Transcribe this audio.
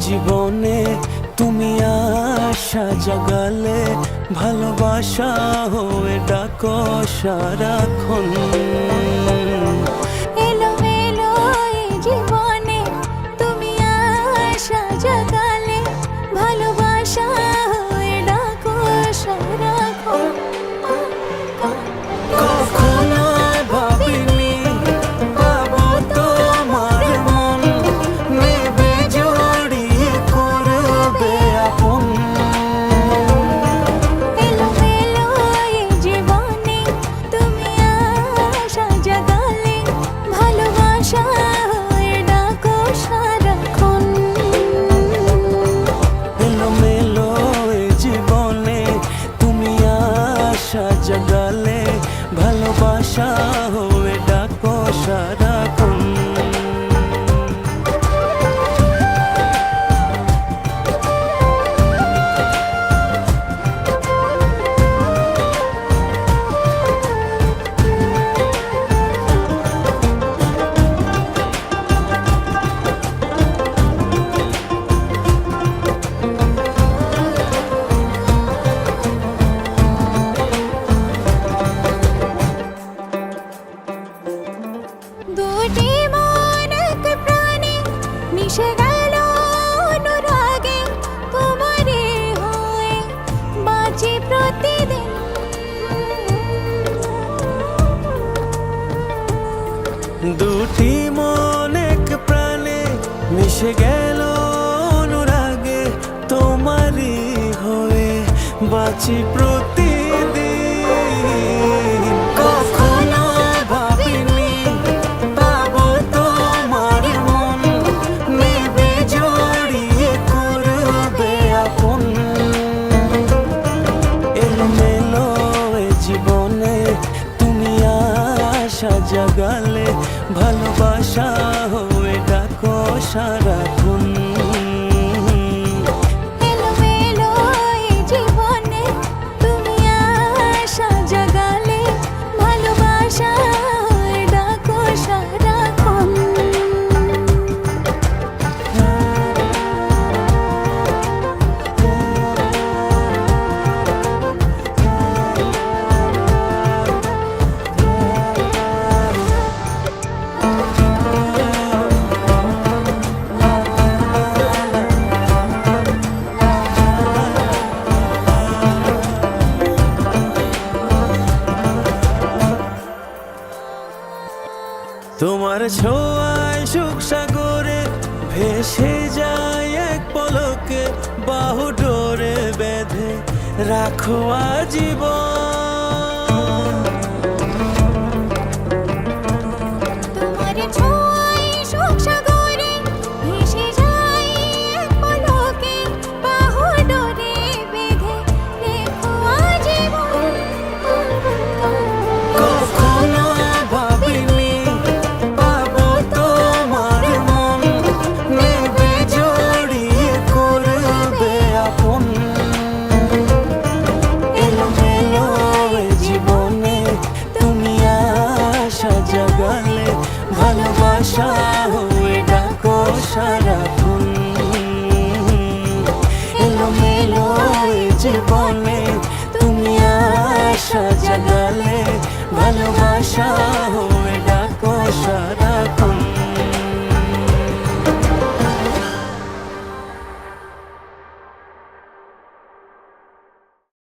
জীবনে তুমি আশা জাগালে, ভালোবাসা হয়ে ডাকো সারাক্ষণ। এলোমেলো এই জীবনে তুমি আশা জাগালে, ভালোবাসা হয়ে ডাকো সারাক্ষণ। কখনো ভাবিনি পাবো তোমার মন, নেবে জড়িয়ে করবে আপন। এলোমেলো এই জীবনে তুমি আশা জাগালে, ভালোবাসা হয়ে ডাকো সারাক্ষণ। এলোমেলো এই জীবনে তুমি আশা জাগালে, ভালোবাসা হয়ে ডাকো সারাক্ষণ। দুটি মন এক প্রাণে মিশে গেল অনুরাগে, তোমারই হয়ে বাঁচি প্রতিদিন। দুটি মন এক প্রাণে মিশে গেল অনুরাগে, তোমারই হয়ে বাঁচি প্রতিদিন। কখনো ভাবিনি পাবো তোমার মন, নেবে জড়িয়ে করবে আপন। এলোমেলো এ জীবনে তুমি আশা জাগালে, ভালোবাসা হয়ে ডাকো সারাক্ষণ। এলোমেলো এই জীবনে তুমি আশা জাগালে, ভালোবাসা হয়ে ডাকো সারাক্ষণ। তোমার ছোঁয়ায় সুখ সাগরে ভেসে যায় এক পলকে, বাহু ডোরে বেঁধে রাখো আজীবন। তোমার ছোঁয়ায় সুখ সাগরে ভেসে যায় এক পলকে, বাহু ডোরে বেঁধে রেখো আজীবন। কখনো ভাবিনি পাবো তোমার মন, নেবে জড়িয়ে করবে আপন। এলোমেলো এ জীবনে তুমি আশা জাগালে, ভালোবাসা হয়ে ডাকো সারাক্ষণ। এলোমেলো এ জীবনে তুমি আশা জাগালে, ভালোবাসা হয়ে ডাকো সারা